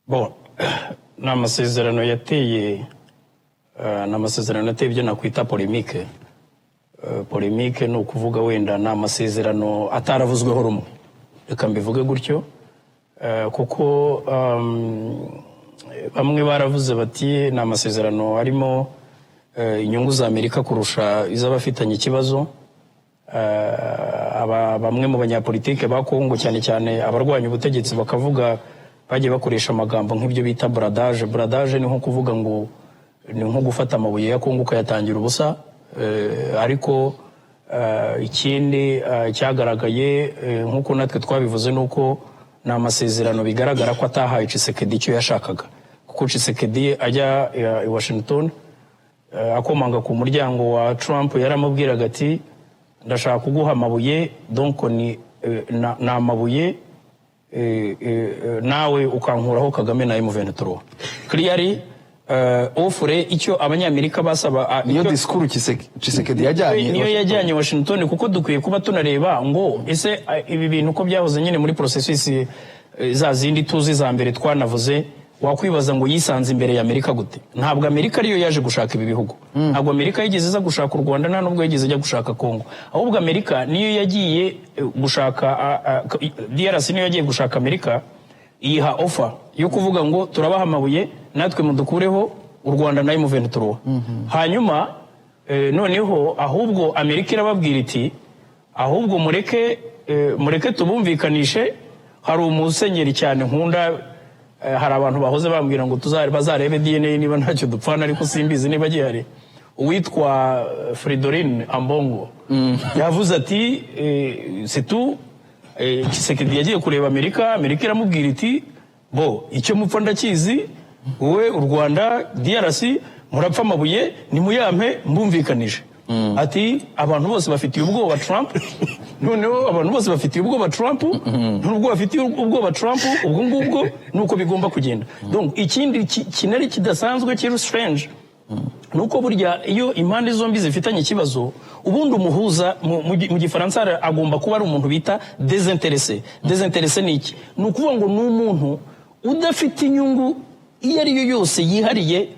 Bon, ni amasezerano yateye ibyo nakwita polemique. Polemique ni ukuvuga wenda ni amasezerano ataravuzweho rumwe, reka mbivuge gutyo, kuko bamwe baravuze bati ni amasezerano arimo inyungu za Amerika kurusha iz'abafitanye ikibazo. Bamwe mu banyapolitike ba Kongo cyane cyane abarwanya ubutegetsi bakavuga, bagiye bakoresha amagambo nk'ibyo bita bradage. Bradage ni nko kuvuga ngo ni nko gufata amabuye ya Kongo ukayatangira ubusa. Ariko ikindi cyagaragaye nk'uko natwe twabivuze nuko ni amasezerano bigaragara ko atahaye Tshisekedi icyo yashakaga, kuko Tshisekedi ajya i Washington akomanga ku muryango wa Trump yaramubwiraga ati ndashaka kuguha amabuye, donc ni amabuye nawe ukankuraho Kagame na M23. Clearly ofure icyo abanyamerika basaba niyo diskuru Tshisekedi yajyanye, niyo yajyanye Washington, kuko dukwiye kuba tunareba ngo ese ibi bintu ko byahoze nyine muri processus za zindi tuzi za mbere twanavuze. Wakwibaza ngo yisanze imbere ya Amerika gute? Ntabwo Amerika ariyo yaje gushaka ibi bihugu, ntabwo Amerika yigeze iza gushaka u Rwanda, nta nubwo yigeze ajya gushaka Kongo, ahubwo Amerika niyo yagiye gushaka DRC, niyo yagiye gushaka Amerika, iha offer yo kuvuga ngo turabaha amabuye natwe mudukureho u Rwanda na M23. Hanyuma noneho ahubwo Amerika irababwira iti ahubwo mureke tubumvikanishe. Hari umusenyeri cyane nkunda, hari abantu bahoze bambwira ngo bazarebe DNA niba ntacyo dupfana, ariko simbizi niba gihari, uwitwa Fridolin Ambongo yavuze ati c'est tout. Tshisekedi yagiye kureba Amerika iramubwira iti bo icyo mupfa ndakizi, wowe u Rwanda DRC murapfa amabuye nimuyampe mbumvikanije. Ati abantu bose bafitiye ubwoba Trump. Noneho abantu bose bafitiye ubwoba Trump, nubwo bafitiye ubwoba Trump, ubwo ngubwo nuko bigomba kugenda. Donc ikindi kinari kidasanzwe kiri strange nuko burya iyo impande zombi zifitanye ikibazo, ubundi umuhuza mu gifaransa agomba kuba ari umuntu bita désintéressé. Désintéressé ni iki? Ni ukuvuga ngo ni umuntu udafite inyungu iyo ari yo yose yihariye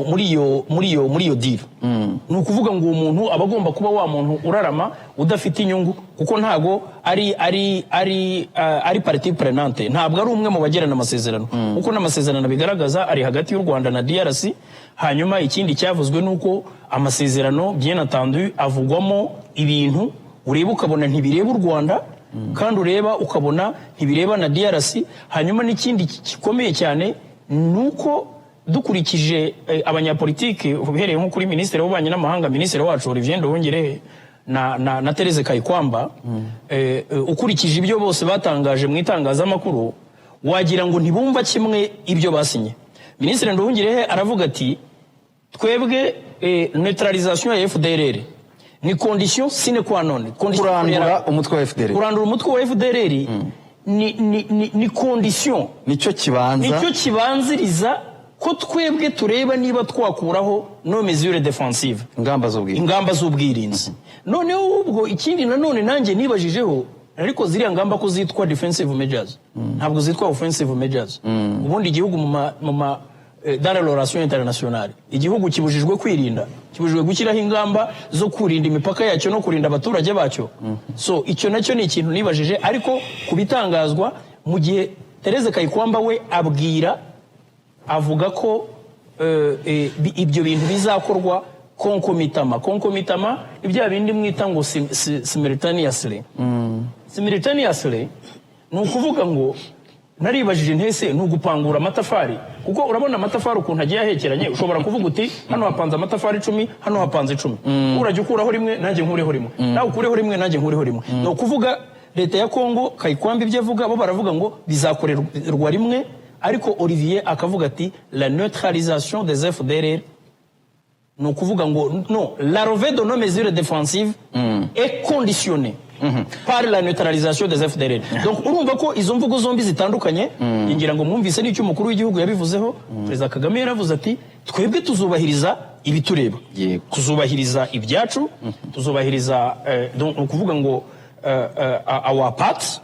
muri iyo deal. Ni ukuvuga ngo uwo muntu aba agomba kuba wa muntu urarama udafite inyungu, kuko ntago ari partie prenante, ntabwo ari umwe mu bagirana amasezerano, kuko n'amasezerano bigaragaza ari hagati y'u Rwanda na DRC. Hanyuma ikindi cyavuzwe nuko amasezerano bien entendu avugwamo ibintu ureba ukabona ntibireba u Rwanda, kandi ureba ukabona ntibireba na DRC. Hanyuma n'ikindi gikomeye cyane nuko dukurikije abanyapolitike uhereye nko kuri Minisitiri w'Ububanyi n'Amahanga, Minisitiri wacu Olivier Nduhungirehe na Therese Kayikwamba, ukurikije ibyo bose batangaje mu itangazamakuru, wagira ngo ntibumva kimwe ibyo basinye. Minisitiri Nduhungirehe aravuga ati twebwe neutralisation ya FDLR ni condition sine qua non. Kurandura umutwe wa FDLR, kurandura umutwe wa FDLR ni condition, nicyo kibanziriza ko twebwe tureba niba twakuraho no mesure defensive, ingamba z'ubwirinzi. Noneho ubwo ikindi nanone nanjye nibajijeho, ariko ziriya ngamba ko zitwa defensive measures, ntabwo zitwa offensive measures. Ubundi igihugu dans la relation internationale, igihugu kibujijwe kwirinda, kibujijwe gushyiraho ingamba zo kurinda imipaka yacyo no kurinda abaturage bacyo. So icyo nacyo ni ikintu nibajije, ariko kubitangazwa mu gihe Therese Kayikwamba we avuga ko ibyo bintu bizakorwa concomitamment, ibya bindi mwita ngo simultaneously. Simultaneously ni ukuvuga ngo naribajije ntese ni ugupangura amatafari, kuko urabona amatafari ukuntu agiye ahekeranye, ushobora kuvuga uti hano hapanze amatafari 10, hano hapanze 10, urajya ukuraho rimwe nanjye nkureho rimwe, nawe ukureho rimwe nanjye nkureho rimwe. Ni ukuvuga leta ya Kongo Kayikwamba ibyo avuga, bo baravuga ngo bizakorerwa rimwe, ariko Olivier akavuga ati la neutralisation des FDLR, ni ukuvuga ngo non, la levée de nos mesures défensives est conditionnée par la neutralisation des FDLR. Donc urumva ko izo mvugo zombi zitandukanye. Ngira ngo mwumvise n'icyo umukuru w'igihugu yabivuzeho. Perezida Kagame yaravuze ati twebwe tuzubahiriza ibitureba, tuzubahiriza ibyacu, tuzubahiriza, donc ukuvuga ngo our parts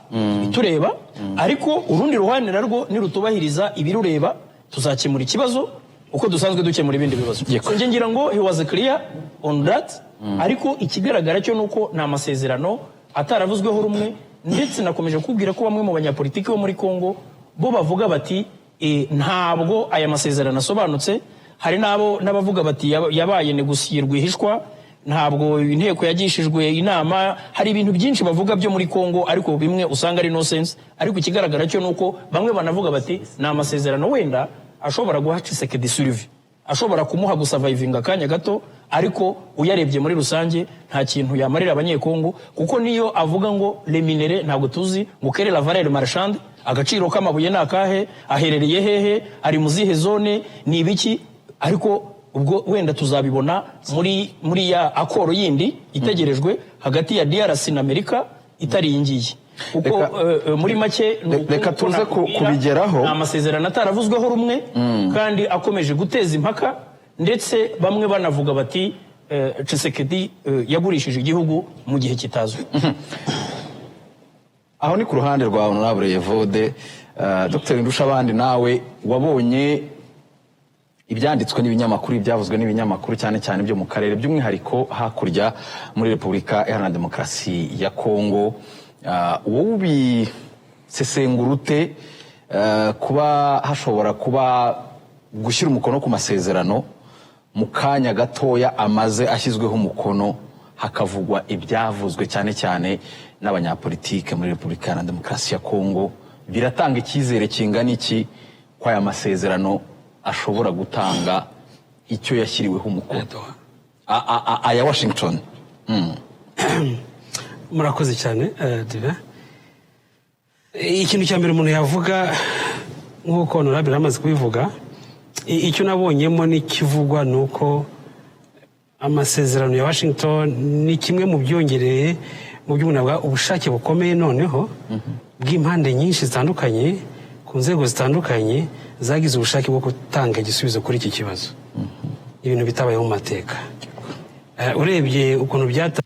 tureba ariko urundi ruhande narwo nirutubahiriza ibirureba tuzakemura ikibazo uko dusanzwe dukemura ibindi bibazo. So nje ngira ngo he was clear on that ariko ikigaragara cyo nuko nta masezerano ataravuzweho rumwe ndetse nakomeje kubwira ko bamwe mu banyapolitiki bo muri Kongo bo bavuga bati ntabwo aya masezerano asobanutse. Hari n'abavuga bati yabaye negosiyirwa ihishwa, ntabwo inteko yagishijwe inama. Hari ibintu byinshi bavuga byo muri Kongo ariko bimwe usanga ari no sense. Ariko ikigaragara cyo nuko bamwe banavuga bati ni amasezerano wenda ashobora guha Tshisekedi survie, ashobora kumuha gusurvivinga akanya gato, ariko uyarebye muri rusange nta kintu yamarira abanyekongo, kuko niyo avuga ngo les minéraux ntabwo tuzi ngo quelle la valeur marchande, agaciro k'amabuye nakahe, aherereye hehe, ari mu zihe zone, ni ibiki. Ariko ubwo wenda tuzabibona muri ya akoro yindi itegerejwe hagati ya DRC na Amerika itari yingiye. Uko muri make reka tuze kubigeraho amasezerano ataravuzweho rumwe kandi akomeje guteza impaka, ndetse bamwe banavuga bati Tshisekedi yagurishije igihugu mu gihe kitazwi. Aho ni ku ruhande rwa Honorable Evode. Dr. Ndushabandi, nawe wabonye ibyanditswe n'ibinyamakuru, ibyavuzwe n'ibinyamakuru cyane cyane byo mu karere, by'umwihariko hakurya muri Repubulika Iharanira Demokarasi ya Kongo. Wowe ubisesengurute kuba hashobora kuba gushyira umukono ku masezerano mu kanya gatoya amaze ashyizweho umukono hakavugwa ibyavuzwe cyane cyane n'abanyapolitike muri Repubulika Iharanira Demokarasi ya Kongo, biratanga icyizere kingana iki kwa aya masezerano ashobora gutanga icyo yashyiriweho umukono aya Washington? Murakoze cyane Diva. Ikintu cya mbere umuntu yavuga nk'uko Honorable amaze kubivuga, icyo nabonyemo n'ikivugwa nuko amasezerano ya Washington ni kimwe mu byongereye mu by'umuntu ubushake bukomeye noneho bw'impande nyinshi zitandukanye ku nzego zitandukanye zagize ubushake bwo gutanga igisubizo kuri iki kibazo. Ibintu bitabayeho mu mateka. Urebye ukuntu byata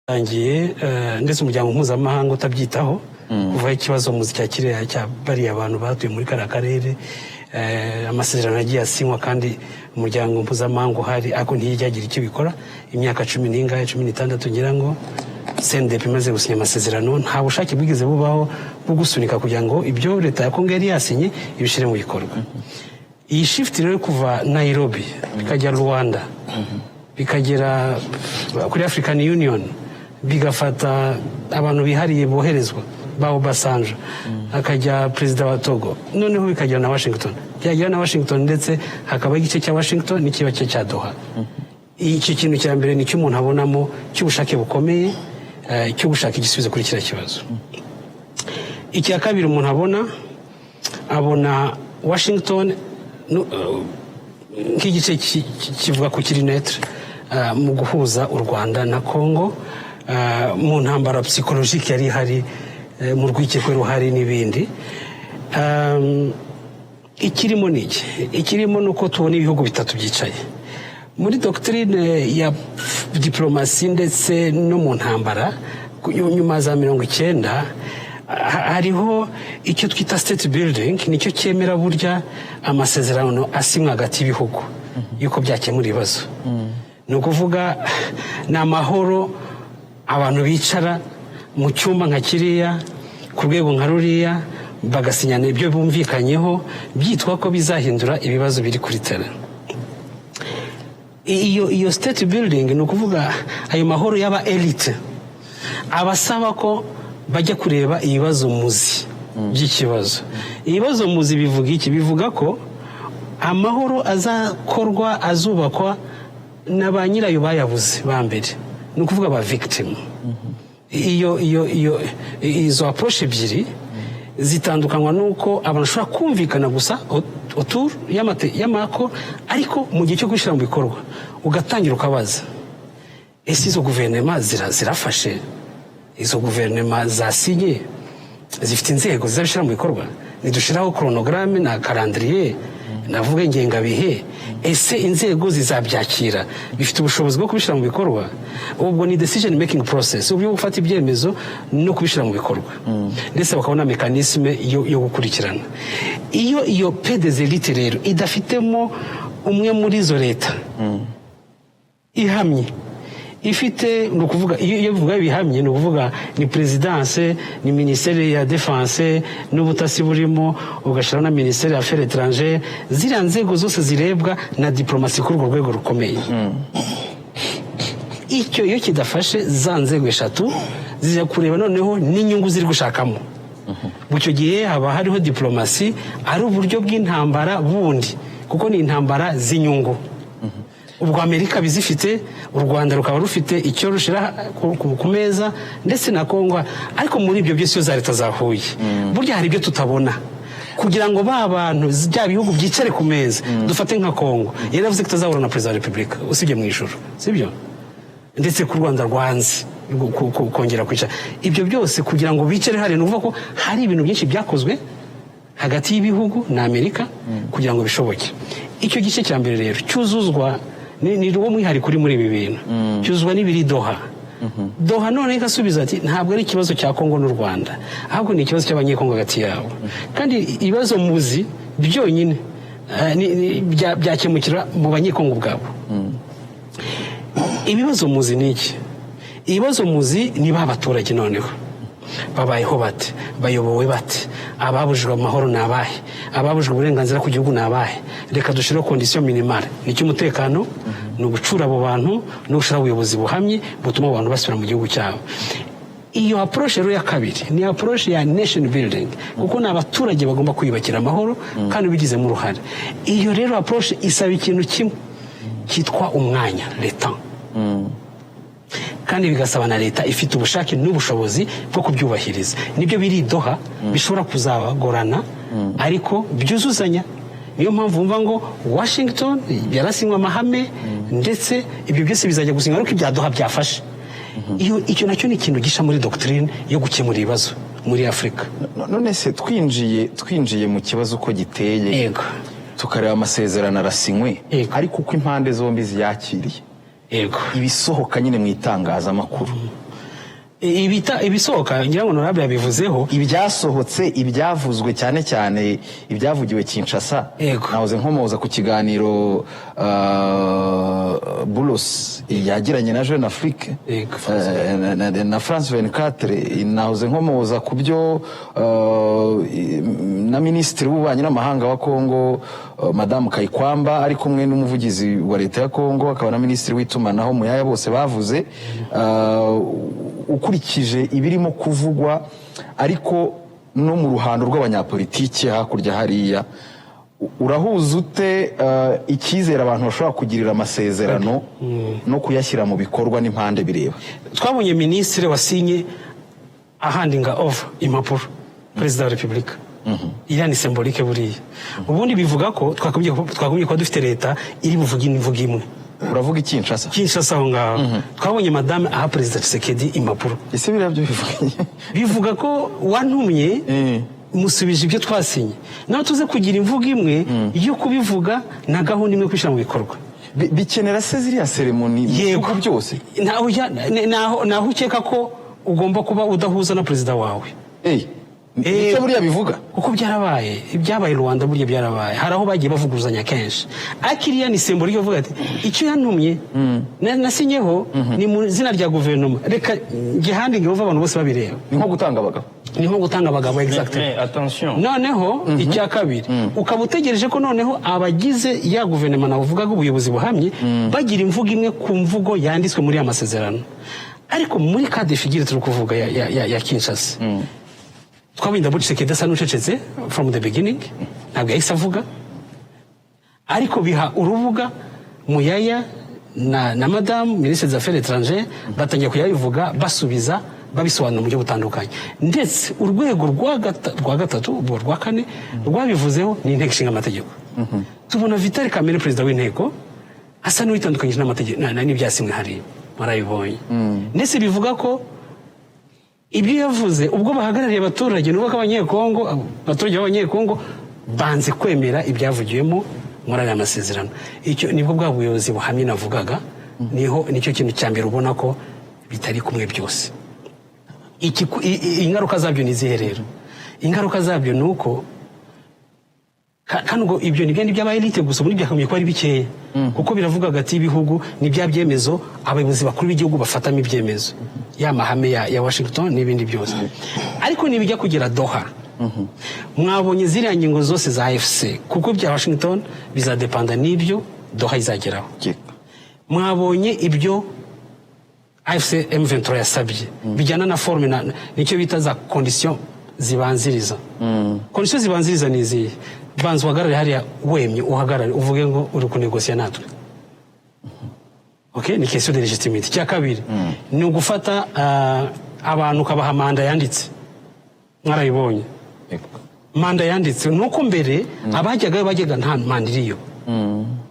tangiye ndetse umuryango mpuzamahanga utabyitaho kuva ikibazo mu cya kireya cya bari abantu batuye muri karere, amasezerano yagiye asinywa kandi umuryango mpuzamahanga uhari ako ntiyajyagira icyo bikora. Imyaka 16 ngira ngo CNDP imaze gusinya amasezerano, nta bushake bwigeze bubaho bwo gusunika kugira ngo ibyo leta ya Kongo yari yasinye ibishire mu bikorwa. Iyi shift rero kuva Nairobi bikagera Rwanda bikagera kuri African Union bigafata abantu bihariye boherezwa ba Obasanjo akajya perezida wa Togo, noneho bikagera na Washington, byagera na Washington ndetse hakaba igice cya Washington n'ikiba cya Doha. Iki kintu cya mbere ni cyo umuntu abonamo cy'ubushake bukomeye cyo gushaka igisubizo kuri kiriya kibazo. Icya kabiri umuntu abona Washington nk'igice kivuga ku kiri netre mu guhuza u Rwanda na Kongo mu ntambara psychologique yari hari mu rwikekwe ruhari n'ibindi. Ikirimo niki? Ikirimo nuko tubona ibihugu bitatu byicaye muri doctrine ya diplomasi ndetse no mu ntambara nyuma za 1990. Hariho icyo twita state building, nicyo cyemera burya amasezerano asimwa hagati y'ibihugu yuko byakemura ibibazo. Ni ukuvuga ni amahoro, abantu bicara mu cyumba nka kiriya ku rwego nka ruriya bagasinyana ibyo bumvikanyeho byitwa ko bizahindura ibibazo biri kuri tera. Iyo state building ni ukuvuga ayo mahoro y'aba elite abasaba ko bajya kureba ibibazo muzi by'ikibazo. Ibibazo muzi bivuga iki? Bivuga ko amahoro azubakwa na ba nyirayo bayabuze ba mbere ni ukuvuga ba victim izo approche ebyiri zitandukanywa nuko abantu bashobora kumvikana gusa autour y'amako ariko mu gihe cyo gushyira mu bikorwa ugatangira ukabaza ese izo guverinoma zirafashe izo guverinoma zasinye zifite inzego zizabishyira mu bikorwa nidushiraho chronogramme na calendrier navuga ingengabihe ese inzego zizabyakira bifite ubushobozi bwo kubishyira mu bikorwa ubwo ni decision making process ubwo gufata ibyemezo no kubishyira mu bikorwa ndetse bakabona mekanisme yo gukurikirana iyo PDZ elite rero idafitemo umwe muri izo leta ihamye ifite ni ukuvuga iyo bivuga bihamye ni ukuvuga ni presidence ni ministere ya defense n'ubutasi burimo ugashyiraho na ministere ya affaires étrangères ziriya nzego zose zirebwa na diplomasi kuri urwo rwego rukomeye icyo iyo kidafashe za nzego eshatu zijya kureba noneho n'inyungu ziri gushakamo icyo gihe haba hariho diplomasi ari uburyo bw'intambara bundi kuko ni intambara z'inyungu ubwo Amerika bizifite u Rwanda rukaba rufite icyo rushira ku meza ndetse na Kongo ariko muri ibyo byose za leta zahuye burya hari ibyo tutabona kugira ngo ba bantu bya bihugu byicare ku meza dufate nka Kongo yaravuze ko tazahura na president wa Republika usibye mu ijuru sibyo ndetse ku Rwanda rwanze kongera kwicara ibyo byose kugira ngo bicare hari nuvuga ko hari ibintu byinshi byakozwe hagati y'ibihugu na Amerika kugira ngo bishoboke icyo gice cya mbere rero cyuzuzwa ni ruwo mwihari kuri muri ibi bintu cyuzuzwa n'ibiri Doha none igasubiza ati ntabwo ari ikibazo cya Kongo n'u Rwanda ahubwo ni ikibazo cy'abanyekongo hagati yabo kandi ibibazo muzi byonyine byakemukira mu banyekongo ubwabo ibibazo muzi ni iki ibibazo muzi ni ba baturage noneho babayeho bate bayobowe bate ababujijwe amahoro ni abahe ababujijwe uburenganzira ku gihugu ni abahe reka dushireho condition minimale nicyo umutekano ni ugucura abo bantu no gushiraho ubuyobozi buhamye butuma abantu basubira mu gihugu cyabo iyo approche rero ya kabiri ni approche ya nation building kuko ni abaturage bagomba kwiyubakira amahoro kandi bigizemo uruhare iyo rero approche isaba ikintu kimwe cyitwa umwanya leta kandi bigasaba na leta ifite ubushake n'ubushobozi bwo kubyubahiriza nibyo biri Doha bishobora kuzabagorana ariko byuzuzanya niyo mpamvu mva ngo Washington yarasinywa amahame ndetse ibyo byose bizajya gusinywa ariko ibya Doha byafashe icyo nacyo ni ikintu gisha muri doctrine yo gukemura ibibazo muri Afurika none se twinjiye mu kibazo uko giteye yego tukareba amasezerano arasinywe ariko uko impande zombi ziyakiriye yego ibisohoka nyine mu itangazamakuru ibisohoka ngira ngo honorable yabivuzeho ibyasohotse ibyavuzwe cyane cyane ibyavugiwe Kinshasa nahoze nkomoza ku kiganiro Boulos yagiranye na Jeune Afrique na France 24 nahoze nkomoza ku byo na Minisitiri w'Ububanyi n'Amahanga wa Kongo Madame Kayikwamba ari kumwe n'umuvugizi wa leta ya Kongo akaba na Minisitiri w'itumanaho Muyaya bose bavuze ukurikije ibirimo kuvugwa ariko no mu ruhando rw'abanyapolitiki hakurya hariya urahuza ute icyizere abantu bashobora kugirira amasezerano no kuyashyira mu bikorwa n'impande bireba twabonye minisitiri wasinye ahandinga over impapuro perezida wa repubulika iriya ni symbolique buriya ubundi bivuga ko twakagombye kuba dufite leta iri buvuge imvugo imwe uravuga Kinshasa aho ngaho twabonye madame aha perezida Tshisekedi impapuro ese biriya byo bivuga ko wantumye musubije ibyo twasinye nawe tuze kugira imvugo imwe yo kubivuga na gahunda imwe kwishyira mu bikorwa bikenera se ziriya seremoni yego byose naho ukeka ko ugomba kuba udahuza na perezida wawe icyo buriya bivuga kuko byarabaye ibyabaye Rwanda burya byarabaye hari aho bagiye bavuguruzanya kenshi akiriya ni symbolique ivuga ati icyo yantumye nasinyeho ni mu zina rya guverinoma reka gihandinge uva abantu bose babireba ni nko gutanga abagabo exactement noneho icya kabiri ukaba utegereje ko noneho abagize ya guverinoma navuga ko ubuyobozi buhamye bagira imvugo imwe ku mvugo yanditswe muri ya masezerano ariko muri cadre figure turi kuvuga ya Kinshasa twabinda Tshisekedi asa n'ucecetse from the beginning ntabwo yahise avuga ariko biha urubuga Muyaya na madame ministre des affaires étrangères batangiye kuyabivuga basubiza babisobanura mu buryo butandukanye, ndetse urwego rwa gatatu rwa kane rwabivuzeho ni inteko ishinga amategeko. Tubona Vital Kamerhe perezida w'inteko asa n'uwitandukanyije n'amategeko n'ibyasinywe hariya, marabibonye. Ndetse bivuga ko ibyo yavuze ubwo bahagarariye abaturage n'ubwo abanyekongo, abaturage b'abanyekongo banze kwemera ibyavugiwemo muri aya masezerano. Icyo nibwo bwa buyobozi buhamye navugaga, nicyo kintu cya mbere ubona ko bitari kumwe byose. Ingaruka zabyo ni izihe rero? Ingaruka zabyo ni uko kandi ubwo ibyo ni by'aba elite gusa, muri byakagombye kuba ari bikeya, kuko biravuga hagati y'ibihugu ni bya byemezo abayobozi bakuru b'igihugu bafatamo ibyemezo, ya mahame ya Washington n'ibindi byose. Ariko nibijya kugera Doha, mwabonye ziriya ngingo zose za AFC, kuko bya Washington bizadepanda n'ibyo Doha izageraho. Mwabonye ibyo AFC M23 yasabye bijyana na forme nicyo bita za conditions zibanziriza. Conditions zibanziriza ni izihe? Banza uhagarare hariya wemye, uhagarare uvuge ngo uri kunegosiya natwe. Okay, ni question de légitimité. Cya kabiri ni ugufata abantu ukabaha manda yanditse. Mwarayibonye manda yanditse, nuko mbere abajyaga nta manda iriyo.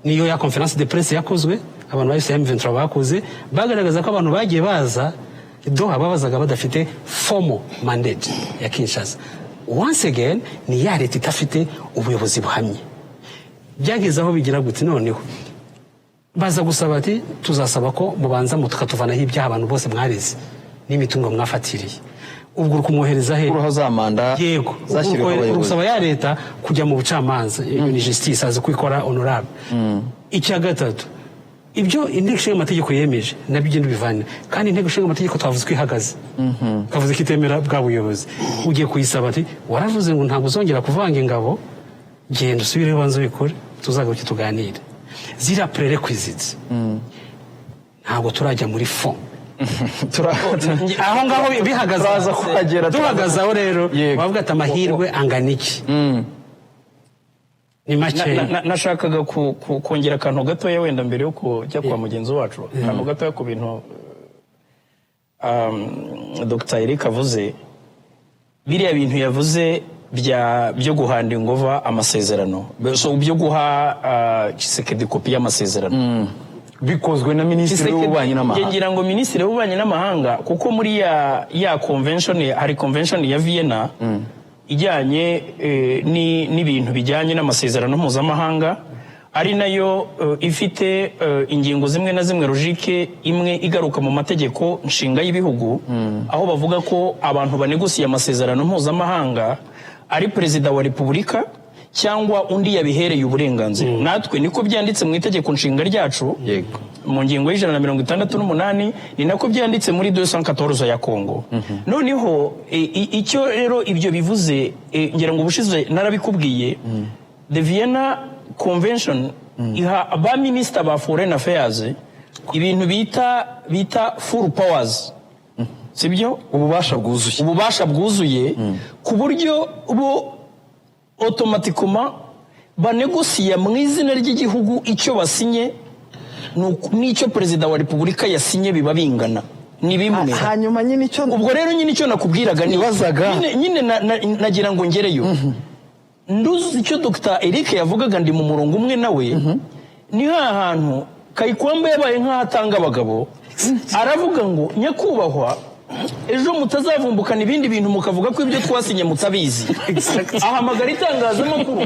Niyo ya conference de presse yakozwe, abantu ba M23 bakoze bagaragaza ko abantu bagiye baza Doha babazaga badafite formal mandate ya Kinshasa. Once again ni ya leta itafite ubuyobozi buhamye. Byageze aho bigira gute noneho baza gusaba ati tuzasaba ko mubanza mutukatuvanaho ibyaha abantu bose mwareze n'imitungo mwafatiriye. Ubwo ukumwohereza he uruho za manda yego urusaba ya leta kujya mu bucamanza, ni justice azi kwikora honorable. Icya gatatu, ibyo inteko ishinga amategeko yemeje nabyo igenda bivana, kandi inteko ishinga amategeko twavuze ko ihagaze, twavuze ko itemera bwa buyobozi. Ugiye kuyisaba ati waravuze ngo ntabwo uzongera kuvanga ingabo, genda usubireho banza ubikore tuzagaruke tuganire. Zira prerequisites ntabwo turajya muri fond aho ngaho bihagaze, duhagaze aho rero bavuga ati amahirwe angana iki. Ni make. Nashakaga kongera akantu gatoya wenda mbere yo kujya kwa mugenzi wacu, akantu gatoya ku bintu Dr. Eric avuze. Biriya bintu yavuze byo guhanda ingova amasezerano, so byo guha Tshisekedi kopi y'amasezerano bikozwe na minisitiri w'ububanyi n'amahanga. Ngira ngo minisitiri w'ububanyi n'amahanga, kuko muri ya convention, hari convention ya Vienna ijyanye n'ibintu bijyanye n'amasezerano mpuzamahanga, ari nayo ifite ingingo zimwe na zimwe logique imwe igaruka mu mategeko nshinga y'ibihugu, aho bavuga ko abantu banegosiye amasezerano mpuzamahanga ari perezida wa repubulika cyangwa undi yabihereye uburenganzira. Natwe niko byanditse mu itegeko nshinga ryacu mu ngingo y'168, ni nako byanditse muri 214 ya Kongo. Noneho icyo rero ibyo bivuze, ngira ngo ubushize narabikubwiye, the Vienna Convention iha ba minister ba foreign affairs ibintu bita full powers, sibyo? Ububasha bwuzuye ku buryo bo automatiquement banegosiya mu izina ry'igihugu icyo basinye n'icyo perezida wa repubulika yasinye biba bingana, ni bimwe. Hanyuma nyine icyo ubwo rero nyine icyo nakubwiraga nyine nagira ngo ngereyo. Nduzi icyo Dr. Eric yavugaga, ndi mu murongo umwe nawe. Ni hantu Kayikwamba yabaye nk'ahatanga abagabo, aravuga ngo nyakubahwa ejo mutazavumbukana ibindi bintu mukavuga ko ibyo twasinye mutabizi. Ahamagara itangazamakuru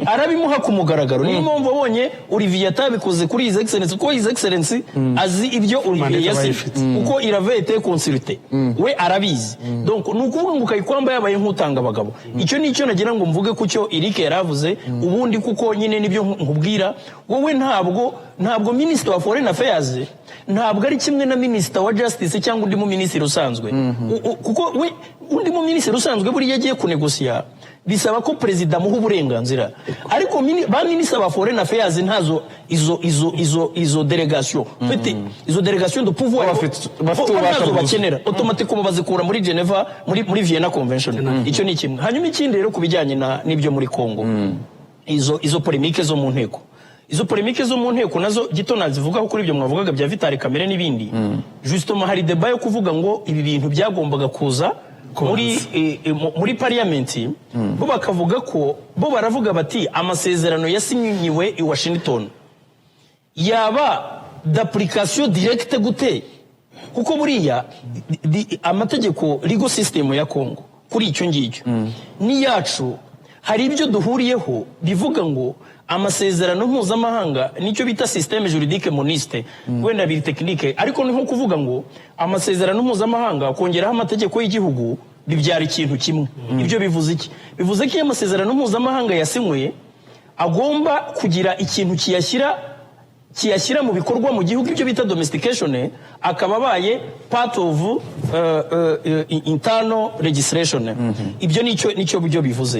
arabimuha ku mugaragaro. Niyo mpamvu abonye Olivier atabikoze kuri His Excellency, kuko His Excellency azi ibyo Olivier yasinye, kuko il avait été consulté, we arabizi. Donc nukuvuga ngo Kayikwamba yabaye nk'utanga abagabo. Icyo nicyo nagira ngo mvuge ku cyo Eric yaravuze. Ubundi kuko nyine nibyo nkubwira, wowe ntabwo Minister wa Foreign Affairs ntabwo ari kimwe na Minister wa Justice cyangwa undi mu Minisitiri usanzwe. Kuko we undi mu Minisitiri usanzwe buri yagiye kunegosiya bisaba ko perezida muha uburenganzira, ariko ba Minister ba Foreign Affairs ntazo izo delegation fete izo delegation de pouvoir bakenera automatiquement bazikura muri Geneva, muri Vienna Convention. Icyo ni kimwe. Hanyuma ikindi rero kubijyanye n'ibyo muri Kongo, izo polemique zo mu nteko, izo polemike zo mu nteko nazo gito nazivugaho kuri ibyo mwavugaga bya Vital Kamerhe n'ibindi justement hari débat yo kuvuga ngo ibi bintu byagombaga kuza muri parliament bo bakavuga ko bo baravuga bati amasezerano yasinyiwe i Washington yaba d'application directe gute kuko buriya amategeko legal system ya Congo kuri icyo ngicyo ni yacu hari ibyo duhuriyeho bivuga ngo amasezerano mpuzamahanga nicyo bita système juridique moniste wenda biri technique ariko ni nko kuvuga ngo amasezerano mpuzamahanga kongeraho amategeko y'igihugu bibyara ikintu kimwe ibyo bivuze iki bivuze ko amasezerano mpuzamahanga yasinywe agomba kugira ikintu kiyashyira mu bikorwa mu gihugu ibyo bita domestication akaba abaye part of internal legislation ibyo nicyo byo bivuze